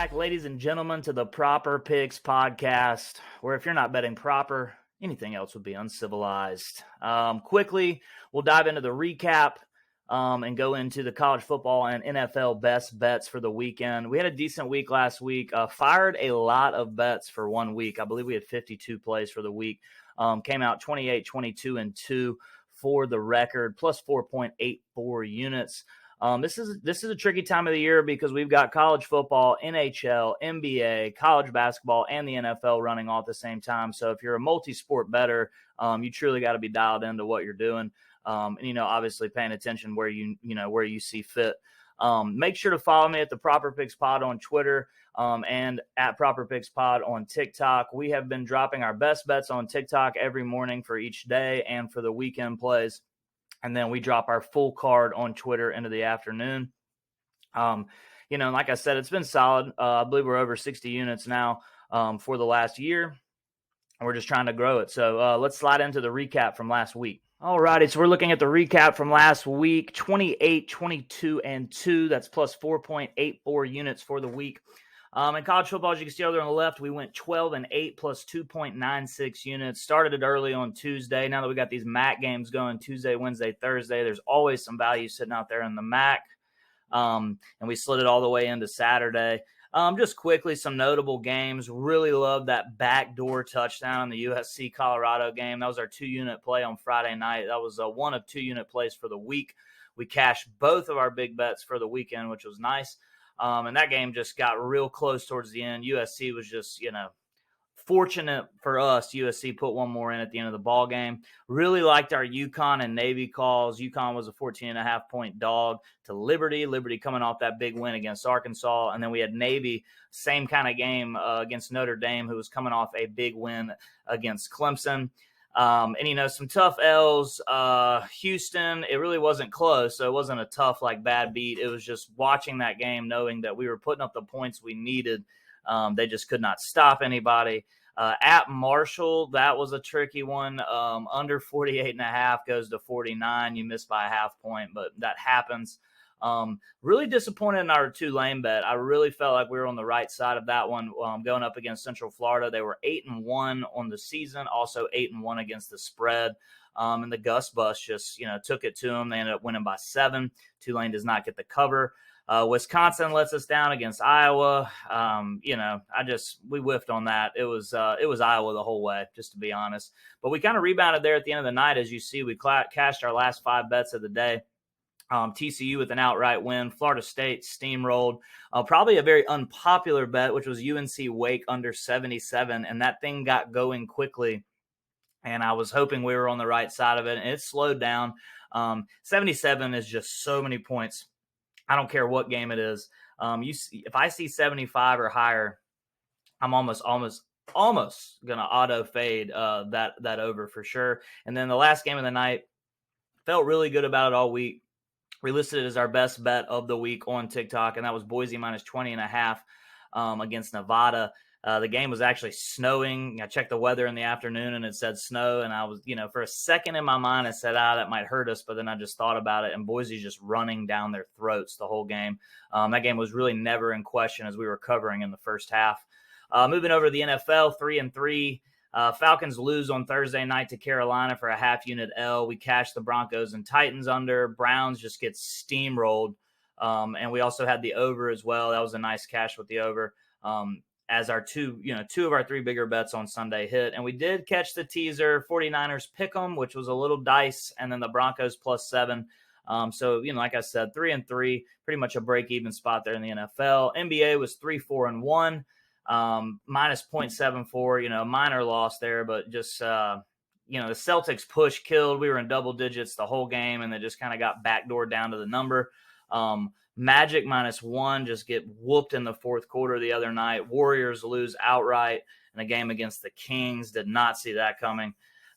back, ladies and gentlemen, to the Proper Picks podcast, where if you're not betting proper, anything else would be uncivilized. Quickly, we'll dive into the recap and go into the college football and NFL best bets for the weekend. We had a decent week last week, fired a lot of bets for 1 week. I believe we had 52 plays for the week. Came out 28, 22, and 2 for the record, plus 4.84 units. This is a tricky time of the year because we've got college football, NHL, NBA, college basketball, and the NFL running all at the same time. So if you're a multi-sport bettor, you truly got to be dialed into what you're doing. And obviously paying attention where you see fit. Make sure to follow me at the Proper Picks Pod on Twitter and at Proper Picks Pod on TikTok. We have been dropping our best bets on TikTok every morning for each day and for the weekend plays. And then we drop our full card on Twitter into the afternoon. Like I said, it's been solid. I believe we're over 60 units now for the last year. And we're just trying to grow it. So let's slide into the recap from last week. All righty, so we're looking at the recap from last week, 28, 22, and 2. That's plus 4.84 units for the week. In college football, as you can see over there on the left, we went 12 and 8 plus 2.96 units. Started it early on Tuesday. Now that we got these MAC games going Tuesday, Wednesday, Thursday, there's always some value sitting out there in the MAC. And we slid it all the way into Saturday. Just quickly, some notable games. Really love that backdoor touchdown in the USC-Colorado game. That was our 2-unit play on Friday night. That was one of 2-unit plays for the week. We cashed both of our big bets for the weekend, which was nice. And that game just got real close towards the end. USC was just, fortunate for us. USC put one more in at the end of the ball game. Really liked our UConn and Navy calls. UConn was a 14.5-point dog to Liberty. Liberty coming off that big win against Arkansas. And then we had Navy, same kind of game against Notre Dame, who was coming off a big win against Clemson. Some tough L's. Houston, it really wasn't close, so it wasn't a tough, bad beat. It was just watching that game, knowing that we were putting up the points we needed. They just could not stop anybody. At Marshall, that was a tricky one. Under 48.5 goes to 49. You missed by a half point, but that happens. Really disappointed in our Tulane bet. I really felt like we were on the right side of that one going up against Central Florida. They were 8-1 on the season, also 8-1 against the spread. And the Gus Bus just, took it to them. They ended up winning by 7. Tulane does not get the cover. Wisconsin lets us down against Iowa. We whiffed on that. It was Iowa the whole way, just to be honest. But we kind of rebounded there at the end of the night. As you see, we cashed our last 5 bets of the day. TCU with an outright win. Florida State steamrolled. Probably a very unpopular bet, which was UNC Wake under 77, and that thing got going quickly. And I was hoping we were on the right side of it, and it slowed down. 77 is just so many points. I don't care what game it is. If I see 75 or higher, I'm almost gonna auto fade that over for sure. And then the last game of the night, felt really good about it all week. We listed it as our best bet of the week on TikTok, and that was Boise minus 20.5 against Nevada. The game was actually snowing. I checked the weather in the afternoon, and it said snow. And I was, for a second in my mind, I said, that might hurt us. But then I just thought about it, and Boise's just running down their throats the whole game. That game was really never in question as we were covering in the first half. Moving over to the NFL, 3-3. Falcons lose on Thursday night to Carolina for a half-unit L. We cashed the Broncos and Titans under. Browns just get steamrolled. And we also had the over as well. That was a nice cash with the over. As our two of our 3 bigger bets on Sunday hit. And we did catch the teaser 49ers pick'em, which was a little dice, and then the Broncos plus 7. Like I said, 3-3, pretty much a break-even spot there in the NFL. NBA was 3-4-1, minus 0.74, minor loss there, but just, the Celtics push killed. We were in double digits the whole game, and they just kind of got backdoored down to the number. Magic -1 just get whooped in the fourth quarter the other night. Warriors lose outright in a game against the Kings. Did not see that coming.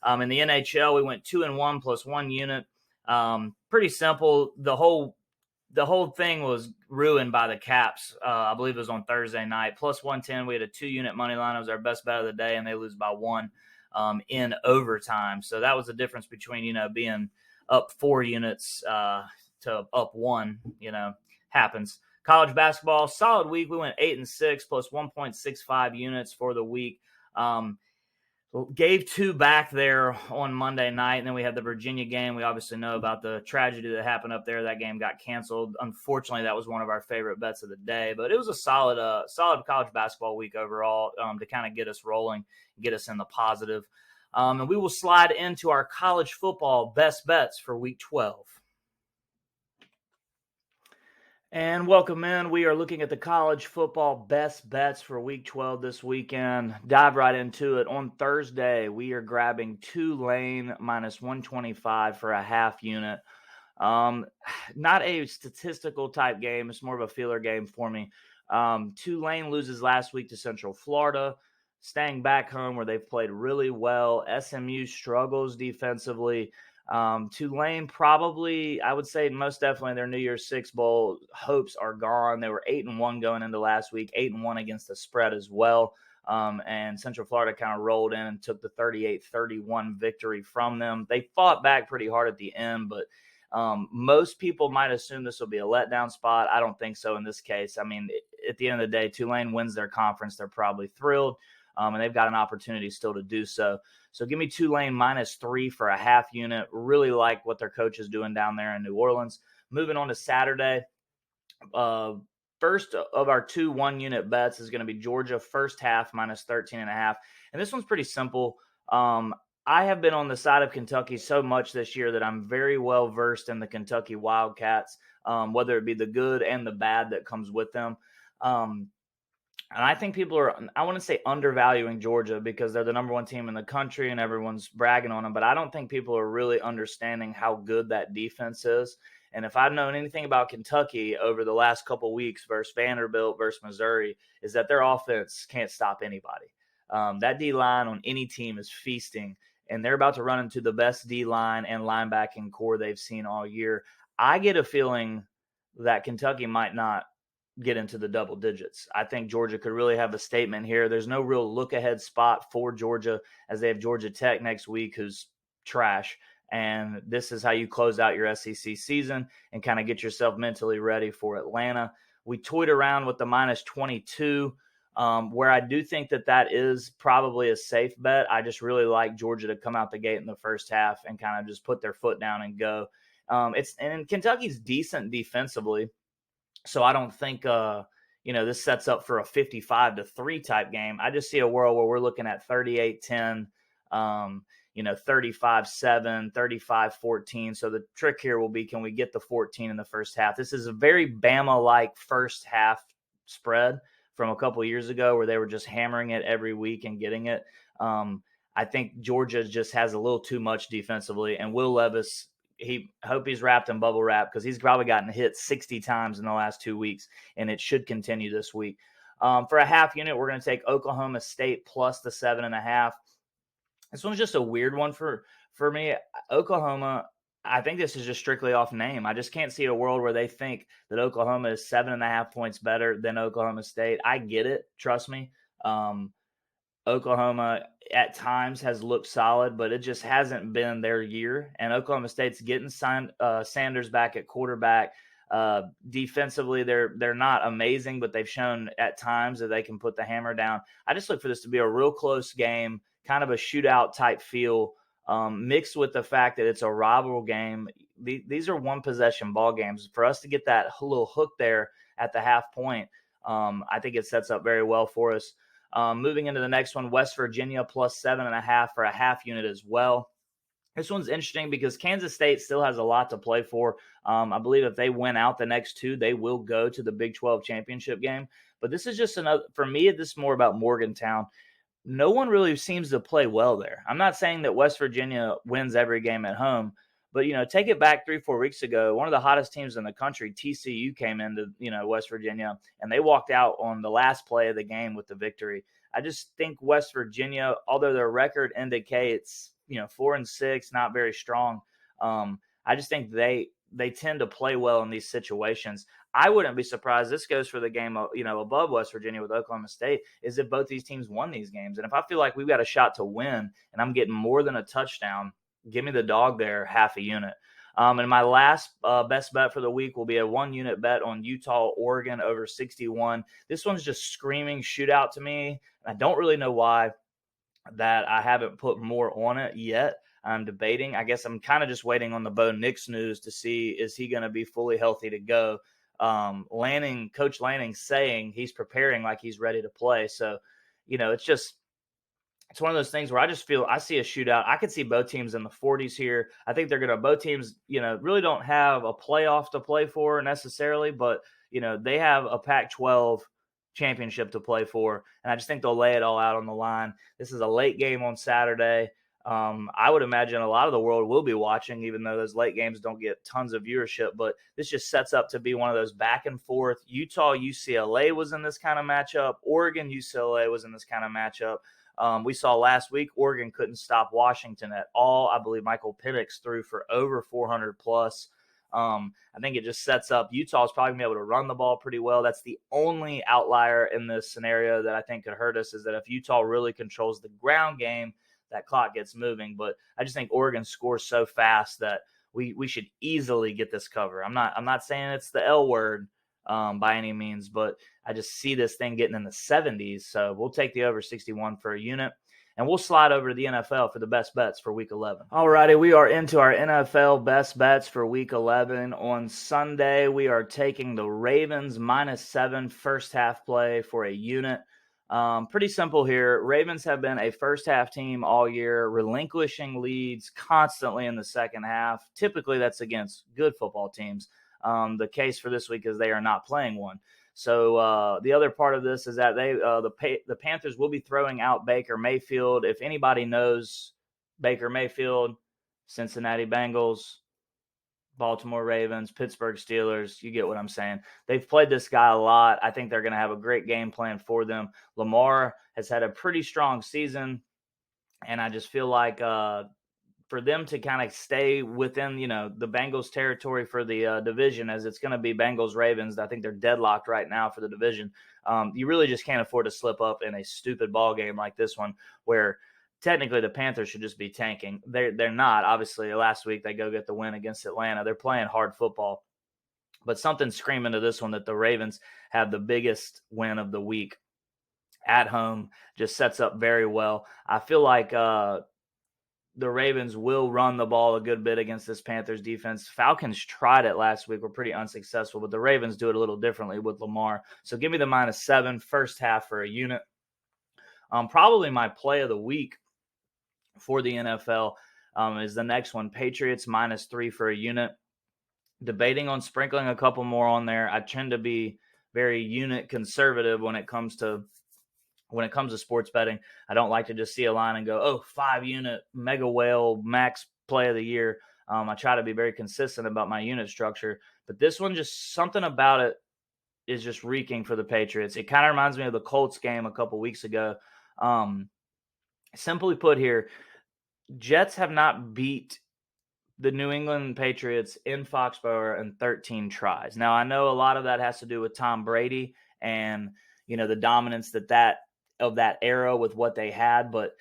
In the NHL, we went 2-1 plus 1 unit. Pretty simple. The whole thing was ruined by the Caps. I believe it was on Thursday night. Plus 110. We had a 2-unit money line. It was our best bet of the day, and they lose by 1 in overtime. So that was the difference between, being up 4 units to up 1, happens. College basketball, solid week. We went 8-6 plus 1.65 units for the week. Gave 2 back there on Monday night, and then we had the Virginia game. We obviously know about the tragedy that happened up there. That game got canceled. Unfortunately, that was one of our favorite bets of the day, but it was a solid college basketball week overall to kind of get us rolling, get us in the positive. And we will slide into our college football best bets for week 12. And welcome in. We are looking at the college football best bets for week 12 this weekend. Dive right into it. On Thursday, we are grabbing Tulane minus 125 for a half unit. Not a statistical type game. It's more of a feeler game for me. Tulane loses last week to Central Florida, staying back home where they've played really well. SMU struggles defensively. Tulane probably, I would say most definitely their New Year's Six Bowl hopes are gone. They were 8-1 going into last week, 8-1 against the spread as well. And Central Florida kind of rolled in and took the 38-31 victory from them. They fought back pretty hard at the end, but most people might assume this will be a letdown spot. I don't think so in this case. I mean, at the end of the day, Tulane wins their conference. They're probably thrilled, and they've got an opportunity still to do so. So give me Tulane -3 for a half unit. Really like what their coach is doing down there in New Orleans. Moving on to Saturday, first of our 2 1-unit bets is going to be Georgia first half -13.5. And this one's pretty simple. I have been on the side of Kentucky so much this year that I'm very well versed in the Kentucky Wildcats, whether it be the good and the bad that comes with them. And I think people are, I want to say, undervaluing Georgia because they're the number 1 team in the country and everyone's bragging on them. But I don't think people are really understanding how good that defense is. And if I've known anything about Kentucky over the last couple of weeks versus Vanderbilt versus Missouri, is that their offense can't stop anybody. That D-line on any team is feasting, and they're about to run into the best D-line and linebacking core they've seen all year. I get a feeling that Kentucky might not get into the double digits. I think Georgia could really have a statement here. There's no real look-ahead spot for Georgia as they have Georgia Tech next week, who's trash. And this is how you close out your SEC season and kind of get yourself mentally ready for Atlanta. We toyed around with the -22, where I do think that is probably a safe bet. I just really like Georgia to come out the gate in the first half and kind of just put their foot down and go. And Kentucky's decent defensively. So I don't think, this sets up for a 55-3 type game. I just see a world where we're looking at 38-10, 35-7, 35-14. So the trick here will be, can we get the 14 in the first half? This is a very Bama-like first half spread from a couple of years ago where they were just hammering it every week and getting it. I think Georgia just has a little too much defensively, and Will Levis, hope he's wrapped in bubble wrap because he's probably gotten hit 60 times in the last 2 weeks, and it should continue this week. For a half unit, we're going to take Oklahoma State plus the 7.5. This one's just a weird one for me. Oklahoma, I think this is just strictly off name. I just can't see a world where they think that Oklahoma is 7.5 points better than Oklahoma State. I get it. Trust me. Oklahoma at times has looked solid, but it just hasn't been their year. And Oklahoma State's getting Sanders back at quarterback. Defensively, they're not amazing, but they've shown at times that they can put the hammer down. I just look for this to be a real close game, kind of a shootout type feel, mixed with the fact that it's a rival game. These are one-possession ball games. For us to get that little hook there at the half point, I think it sets up very well for us. Moving into the next one, West Virginia plus 7.5 for a half unit as well. This one's interesting because Kansas State still has a lot to play for. I believe if they win out the next 2, they will go to the Big 12 championship game. But this is just another, for me, this is more about Morgantown. No one really seems to play well there. I'm not saying that West Virginia wins every game at home, but, take it back 3-4 weeks ago, one of the hottest teams in the country, TCU, came into, West Virginia, and they walked out on the last play of the game with the victory. I just think West Virginia, although their record indicates, 4-6, not very strong, I just think they tend to play well in these situations. I wouldn't be surprised. This goes for the game, above West Virginia with Oklahoma State, is if both these teams won these games. And if I feel like we've got a shot to win and I'm getting more than a touchdown, give me the dog there, half a unit. And my last best bet for the week will be a 1-unit bet on Utah, Oregon over 61. This one's just screaming shootout to me. I don't really know why that I haven't put more on it yet. I'm debating. I guess I'm kind of just waiting on the Bo Nix news to see, is he going to be fully healthy to go? Coach Lanning saying he's preparing like he's ready to play. So, it's one of those things where I just feel I see a shootout. I could see both teams in the 40s here. I think they're going to, both teams, really don't have a playoff to play for necessarily, but, they have a Pac-12 championship to play for. And I just think they'll lay it all out on the line. This is a late game on Saturday. I would imagine a lot of the world will be watching, even though those late games don't get tons of viewership. But this just sets up to be one of those back and forth. Utah, UCLA was in this kind of matchup. Oregon, UCLA was in this kind of matchup. We saw last week Oregon couldn't stop Washington at all. I believe Michael Penix threw for over 400 plus. I think it just sets up Utah's probably going to be able to run the ball pretty well. That's the only outlier in this scenario that I think could hurt us, is that if Utah really controls the ground game, that clock gets moving. But I just think Oregon scores so fast that we should easily get this cover. I'm not saying it's the L word by any means, but I just see this thing getting in the 70s. So we'll take the over 61 for a unit. And we'll slide over to the NFL for the best bets for Week 11. All righty, we are into our NFL best bets for Week 11. On Sunday, we are taking the Ravens -7 first half play for a unit. Pretty simple here. Ravens have been a first half team all year, relinquishing leads constantly in the second half. Typically, that's against good football teams. The case for this week is they are not playing one. So the other part of this is that the Panthers will be throwing out Baker Mayfield. If anybody knows Baker Mayfield, Cincinnati Bengals, Baltimore Ravens, Pittsburgh Steelers, you get what I'm saying. They've played this guy a lot. I think they're going to have a great game plan for them. Lamar has had a pretty strong season, and I just feel like for them to kind of stay within, the Bengals territory for the division, as it's going to be Bengals-Ravens. I think they're deadlocked right now for the division. You really just can't afford to slip up in a stupid ball game like this one, where technically the Panthers should just be tanking. They're not. Obviously, last week they go get the win against Atlanta. They're playing hard football. But something's screaming to this one that the Ravens have the biggest win of the week at home. Just sets up very well. I feel like the Ravens will run the ball a good bit against this Panthers defense. Falcons tried it last week, were pretty unsuccessful, but the Ravens do it a little differently with Lamar. So give me the -7 first half for a unit. Probably my play of the week for the NFL is the next one, Patriots -3 for a unit. Debating on sprinkling a couple more on there. I tend to be very unit conservative when it comes to sports betting. I don't like to just see a line and go, 5-unit mega whale max play of the year. I try to be very consistent about my unit structure, but this one, just something about it is just reeking for the Patriots. It kind of reminds me of the Colts game a couple weeks ago. Simply put here, Jets have not beat the New England Patriots in Foxborough in 13 tries. Now, I know a lot of that has to do with Tom Brady and, the dominance of that era with what they had, but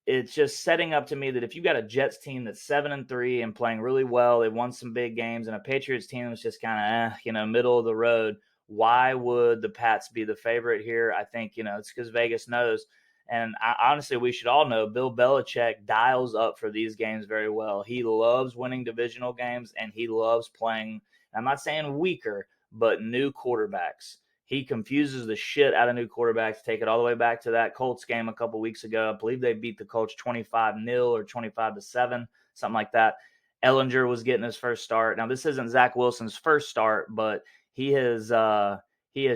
it's just setting up to me that if you got a Jets team that's 7-3 and playing really well, they've won some big games, and a Patriots team that's just kind of, middle of the road, why would the Pats be the favorite here? I think, it's because Vegas knows. And honestly, we should all know Bill Belichick dials up for these games very well. He loves winning divisional games, and he loves playing, I'm not saying weaker, but new quarterbacks. He confuses the shit out of new quarterbacks. Take it all the way back to that Colts game a couple weeks ago. I believe they beat the Colts 25-0 or 25-7, something like that. Ellinger was getting his first start. Now, this isn't Zach Wilson's first start, but he has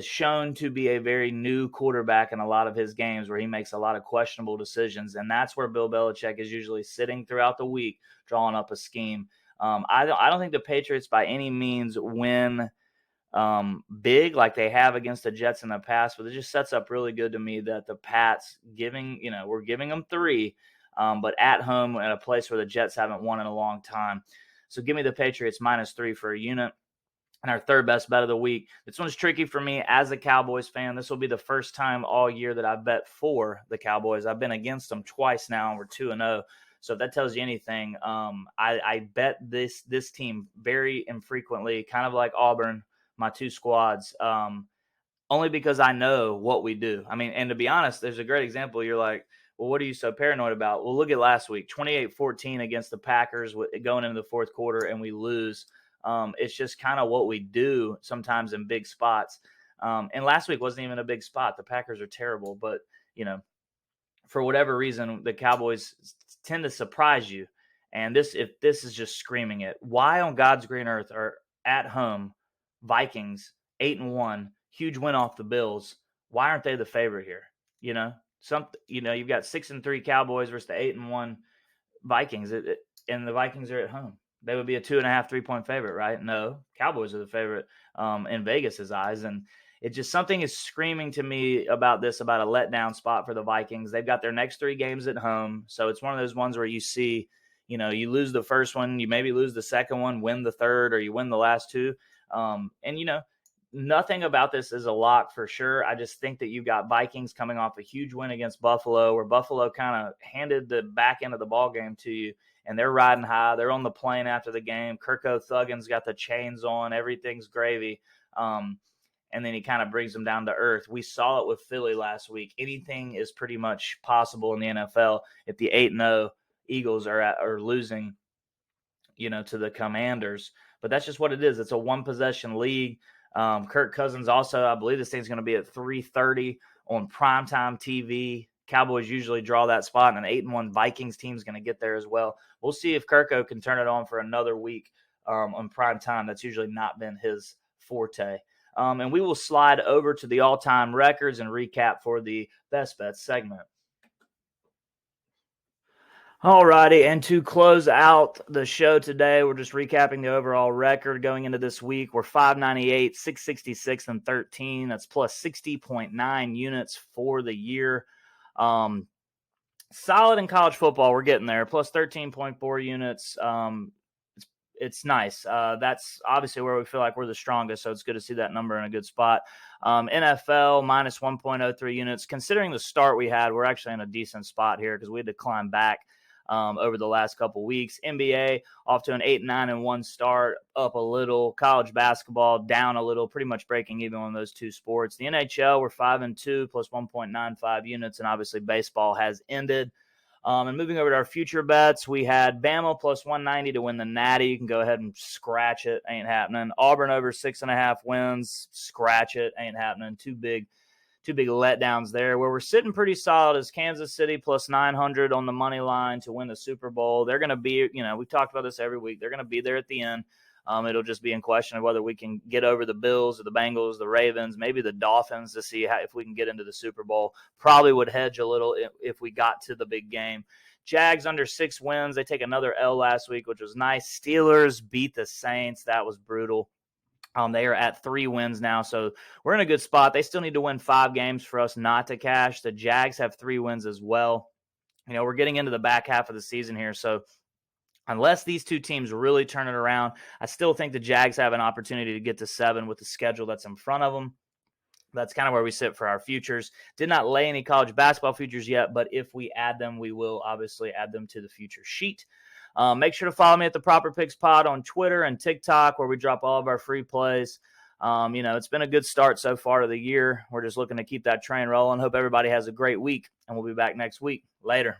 shown to be a very new quarterback in a lot of his games where he makes a lot of questionable decisions, and that's where Bill Belichick is usually sitting throughout the week, drawing up a scheme. I don't think the Patriots by any means win big like they have against the Jets in the past, but it just sets up really good to me that the Pats we're giving them 3, but at home at a place where the Jets haven't won in a long time. So give me the Patriots -3 for a unit. And our third best bet of the week. This one's tricky for me as a Cowboys fan. This will be the first time all year that I bet for the Cowboys. I've been against them twice now, and we're 2-0. So if that tells you anything, I bet this team very infrequently, kind of like Auburn, my two squads, only because I know what we do. I mean, and to be honest, there's a great example. You're like, well, what are you so paranoid about? Well, look at last week, 28-14 against the Packers going into the fourth quarter, and we lose. It's just kind of what we do sometimes in big spots. And last week wasn't even a big spot. The Packers are terrible, but, for whatever reason, the Cowboys tend to surprise you. And if this is just screaming it, why on God's green earth are at home Vikings 8-1, huge win off the Bills? Why aren't they the favorite here? You've got 6-3 Cowboys versus the 8-1 Vikings, and the Vikings are at home. They would be a 2.5, 3-point favorite, right? No, Cowboys are the favorite in Vegas's eyes, and it just something is screaming to me about a letdown spot for the Vikings. They've got their next 3 games at home, so it's one of those ones where you see, you lose the first one, you maybe lose the second one, win the third, or you win the last 2, nothing about this is a lock for sure. I just think that you've got Vikings coming off a huge win against Buffalo, where Buffalo kind of handed the back end of the ball game to you, and they're riding high. They're on the plane after the game. Kirko Thuggins got the chains on. Everything's gravy. And then he kind of brings them down to earth. We saw it with Philly last week. Anything is pretty much possible in the NFL if the 8-0 Eagles are losing, to the Commanders. But that's just what it is. It's a one-possession league. Kirk Cousins also, I believe this thing's going to be at 3:30 on primetime TV. Cowboys usually draw that spot, and an 8-1 Vikings team's going to get there as well. We'll see if Kirko can turn it on for another week on primetime. That's usually not been his forte. And we will slide over to the all-time records and recap for the Best Bets segment. All righty, and to close out the show today, we're just recapping the overall record going into this week. We're 598, 666, and 13. That's plus 60.9 units for the year. Solid in college football. We're getting there. Plus 13.4 units. It's nice. That's obviously where we feel like we're the strongest, so it's good to see that number in a good spot. NFL, minus 1.03 units. Considering the start we had, we're actually in a decent spot here because we had to climb back over the last couple weeks. NBA, off to an 8-9-1 start, up a little. College basketball, down a little, pretty much breaking even on those two sports. The NHL, we're 5-2, plus 1.95 units, and obviously baseball has ended. And moving over to our future bets, we had Bama plus 190 to win the Natty. You can go ahead and scratch it. Ain't happening. Auburn over 6.5 wins. Scratch it. Ain't happening. Too big letdowns there. Where we're sitting pretty solid is Kansas City plus 900 on the money line to win the Super Bowl. They're going to be, we talked about this every week. They're going to be there at the end. It'll just be in question of whether we can get over the Bills or the Bengals, the Ravens, maybe the Dolphins to see if we can get into the Super Bowl. Probably would hedge a little if we got to the big game. Jags under 6 wins. They take another L last week, which was nice. Steelers beat the Saints. That was brutal. They are at 3 wins now, so we're in a good spot. They still need to win 5 games for us not to cash. The Jags have 3 wins as well. We're getting into the back half of the season here, so unless these two teams really turn it around, I still think the Jags have an opportunity to get to 7 with the schedule that's in front of them. That's kind of where we sit for our futures. Did not lay any college basketball futures yet, but if we add them, we will obviously add them to the future sheet. Make sure to follow me at the Proper Picks Pod on Twitter and TikTok, where we drop all of our free plays. It's been a good start so far to the year. We're just looking to keep that train rolling. Hope everybody has a great week, and we'll be back next week. Later.